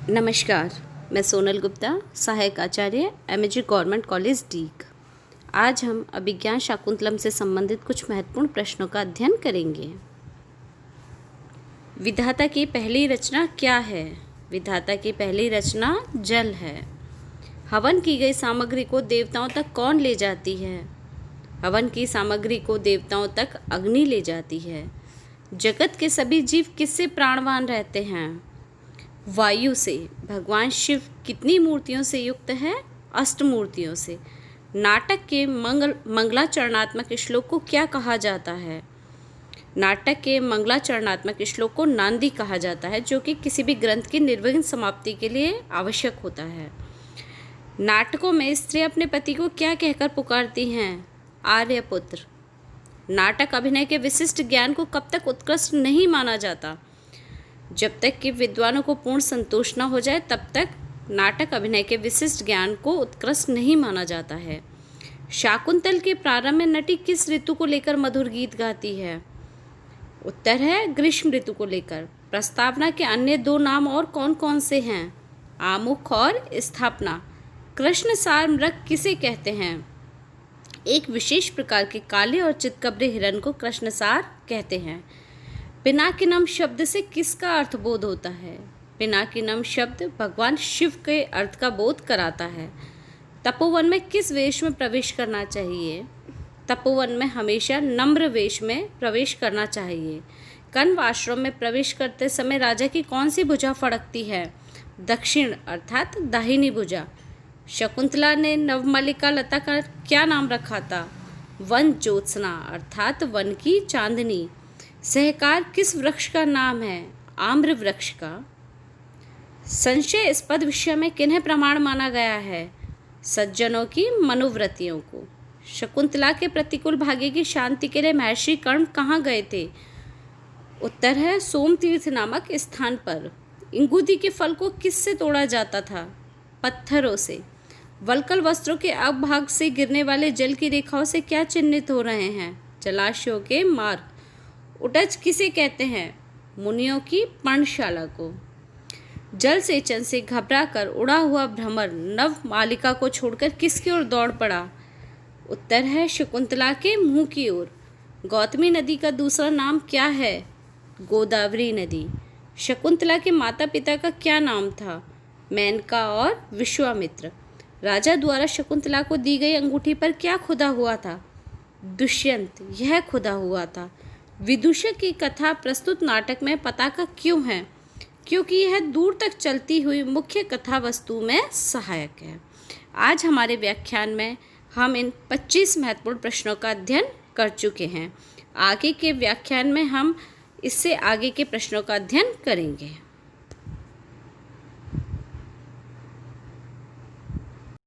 नमस्कार, मैं सोनल गुप्ता, सहायक आचार्य एमएजी गवर्नमेंट कॉलेज डीग। आज हम अभिज्ञान शाकुंतलम से संबंधित कुछ महत्वपूर्ण प्रश्नों का अध्ययन करेंगे। विधाता की पहली रचना क्या है? विधाता की पहली रचना जल है। हवन की गई सामग्री को देवताओं तक कौन ले जाती है? हवन की सामग्री को देवताओं तक अग्नि ले जाती है। जगत के सभी जीव किससे प्राणवान रहते हैं? वायु से। भगवान शिव कितनी मूर्तियों से युक्त है? अष्टमूर्तियों से। नाटक के मंगलाचरणात्मक श्लोक को क्या कहा जाता है? नाटक के मंगलाचरणात्मक श्लोक को नांदी कहा जाता है, जो कि किसी भी ग्रंथ की निर्विघ्न समाप्ति के लिए आवश्यक होता है। नाटकों में स्त्री अपने पति को क्या कहकर पुकारती हैं? आर्यपुत्र। नाटक अभिनय के विशिष्ट ज्ञान को कब तक उत्कृष्ट नहीं माना जाता? जब तक कि विद्वानों को पूर्ण संतोष न हो जाए तब तक नाटक अभिनय के विशिष्ट ज्ञान को उत्कृष्ट नहीं माना जाता है। शाकुंतल के प्रारंभ में नटी किस ऋतु को लेकर मधुर गीत गाती है? उत्तर है ग्रीष्म ऋतु को लेकर। प्रस्तावना के अन्य दो नाम और कौन कौन से हैं? आमुख और स्थापना। कृष्ण सार मृग किसे कहते हैं? एक विशेष प्रकार के काले और चितकबरे हिरण को कृष्णसार कहते हैं। पिनाकिनम शब्द से किसका अर्थ बोध होता है? पिनाकिनम शब्द भगवान शिव के अर्थ का बोध कराता है। तपोवन में किस वेश में प्रवेश करना चाहिए? तपोवन में हमेशा नम्र वेश में प्रवेश करना चाहिए। कण्व आश्रम में प्रवेश करते समय राजा की कौन सी भुजा फड़कती है? दक्षिण अर्थात दाहिनी भुजा। शकुंतला ने नवमल्लिका लता का क्या नाम रखा था? वन ज्योत्सना अर्थात वन की चांदनी। सहकार किस वृक्ष का नाम है? आम्र वृक्ष का। संशयास्पद विषय में किन्हें प्रमाण माना गया है? सज्जनों की मनोवृत्तियों को। शकुंतला के प्रतिकूल भाग्य की शांति के लिए महर्षि कर्ण कहाँ गए थे? उत्तर है सोमतीर्थ नामक स्थान पर। इंगूदी के फल को किससे तोड़ा जाता था? पत्थरों से। वल्कल वस्त्रों के अग्रभाग से गिरने वाले जल की रेखाओं से क्या चिन्हित हो रहे हैं? जलाशयों के मार्ग। उटज किसे कहते हैं? मुनियों की पर्णशाला को। जल सेचन से घबराकर उड़ा हुआ भ्रमर नव मालिका को छोड़कर किसकी ओर दौड़ पड़ा? उत्तर है शकुंतला के मुंह की ओर। गौतमी नदी का दूसरा नाम क्या है? गोदावरी नदी। शकुंतला के माता पिता का क्या नाम था? मेनका और विश्वामित्र। राजा द्वारा शकुंतला को दी गई अंगूठी पर क्या खुदा हुआ था? दुष्यंत यह खुदा हुआ था। विदूषक की कथा प्रस्तुत नाटक में पताका क्यों है? क्योंकि यह दूर तक चलती हुई मुख्य कथा वस्तु में सहायक है। आज हमारे व्याख्यान में हम इन 25 महत्वपूर्ण प्रश्नों का अध्ययन कर चुके हैं। आगे के व्याख्यान में हम इससे आगे के प्रश्नों का अध्ययन करेंगे।